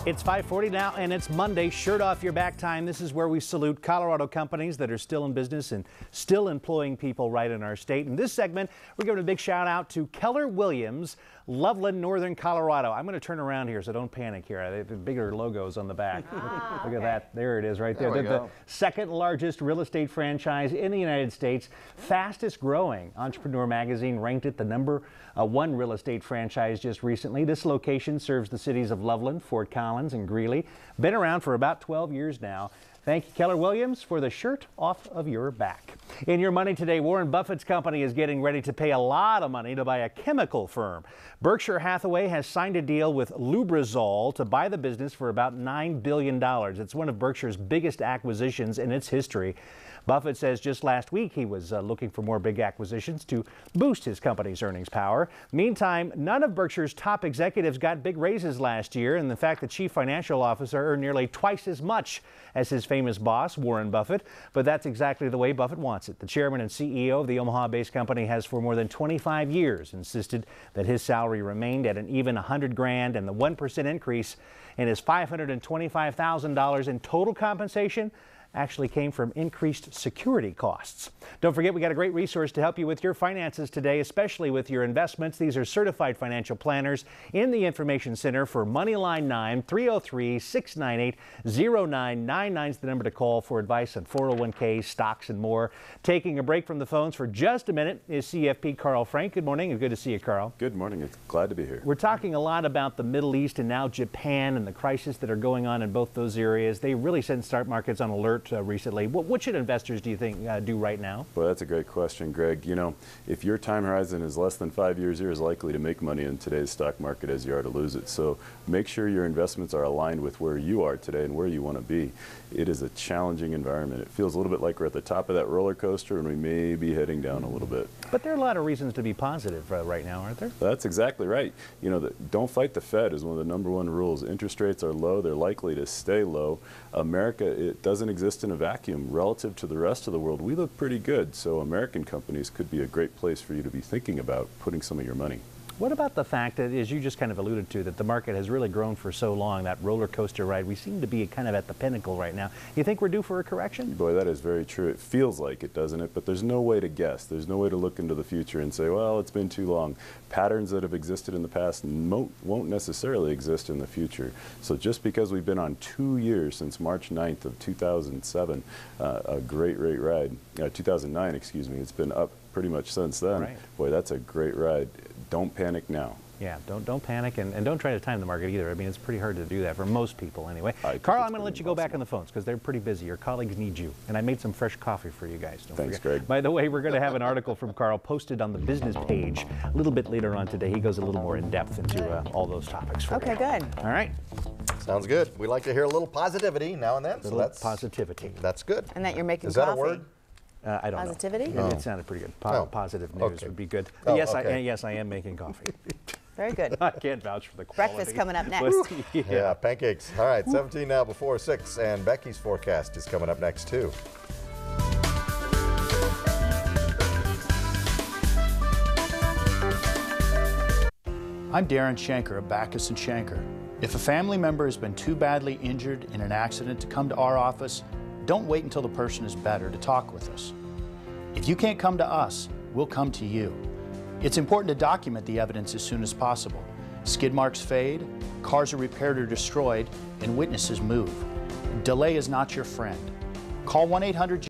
It's 5:40 now, and it's Monday, shirt off your back time. This is where we salute Colorado companies that are still in business and still employing people right in our state. In this segment, we're giving a big shout out to Keller Williams, Loveland, Northern Colorado. I'm going to turn around here, so don't panic here. They have bigger logos on the back. Look at that. There it is right there. They're the second largest real estate franchise in the United States, fastest growing. Entrepreneur Magazine ranked it the number one real estate franchise just recently. This location serves the cities of Loveland, Fort Collins, and Greeley. Been around for about 12 years now. Thank you, Keller Williams, for the shirt off of your back. In your money today, Warren Buffett's company is getting ready to pay a lot of money to buy a chemical firm. Berkshire Hathaway has signed a deal with Lubrizol to buy the business for about $9 billion. It's one of Berkshire's biggest acquisitions in its history. Buffett says just last week he was looking for more big acquisitions to boost his company's earnings power. Meantime, none of Berkshire's top executives got big raises last year, and in fact, the chief financial officer earned nearly twice as much as his famous boss, Warren Buffett. But that's exactly the way Buffett wants it. The chairman and CEO of the Omaha-based company has for more than 25 years insisted that his salary remained at an even $100,000, and the 1% increase in his $525,000 in total compensation actually came from increased security costs. Don't forget, we got a great resource to help you with your finances today, especially with your investments. These are certified financial planners in the Information Center for Moneyline 9. 303-698-0999 is the number to call for advice on 401k, stocks, and more. Taking a break from the phones for just a minute is CFP Carl Frank. Good morning, and good to see you, Carl. Good morning. It's glad to be here. We're talking a lot about the Middle East and now Japan and the crisis that are going on in both those areas. They really sent stock markets on alert recently. What should investors, do you think, do right now? Well, that's a great question, Greg. You know, if your time horizon is less than 5 years, you're as likely to make money in today's stock market as you are to lose it. So make sure your investments are aligned with where you are today and where you want to be. It is a challenging environment. It feels a little bit like we're at the top of that roller coaster and we may be heading down a little bit. But there are a lot of reasons to be positive right now, aren't there? That's exactly right. You know, don't fight the Fed is one of the #1 rules. Interest rates are low. They're likely to stay low. America, it doesn't exist in a vacuum. Relative to the rest of the world, we look pretty good. So American companies could be a great place for you to be thinking about putting some of your money. What about the fact that, as you just kind of alluded to, that the market has really grown for so long, that roller coaster ride, we seem to be kind of at the pinnacle right now. You think we're due for a correction? Boy, that is very true. It feels like it, doesn't it? But there's no way to guess. There's no way to look into the future and say, well, it's been too long. Patterns that have existed in the past won't necessarily exist in the future. So just because we've been on 2 years since March 9th of 2007, a great ride, 2009, excuse me, it's been up pretty much since then. Right. Boy, that's a great ride. Don't panic now. Yeah, don't panic, and don't try to time the market either. I mean, it's pretty hard to do that for most people anyway. Carl, I'm going to let you go back on the phones because they're pretty busy. Your colleagues need you. And I made some fresh coffee for you guys. Thanks, Greg. By the way, we're going to have an article from Carl posted on the business page a little bit later on today. He goes a little more in depth into all those topics for you. Okay, good. All right. Sounds good. We like to hear a little positivity now and then. So that's positivity. That's good. And that you're making Is coffee. that a word? I don't Positivity? know. It sounded pretty good. Positive news would be good. Oh, yes, okay. yes, I am making coffee. Very good. I can't vouch for the quality. Breakfast coming up next. But, Yeah, pancakes. All right, 17 now before 6, and Becky's forecast is coming up next, too. I'm Darren Shanker of Backus & Shanker. If a family member has been too badly injured in an accident to come to our office, don't wait until the person is better to talk with us. If you can't come to us, we'll come to you. It's important to document the evidence as soon as possible. Skid marks fade, cars are repaired or destroyed, and witnesses move. Delay is not your friend. Call 1-800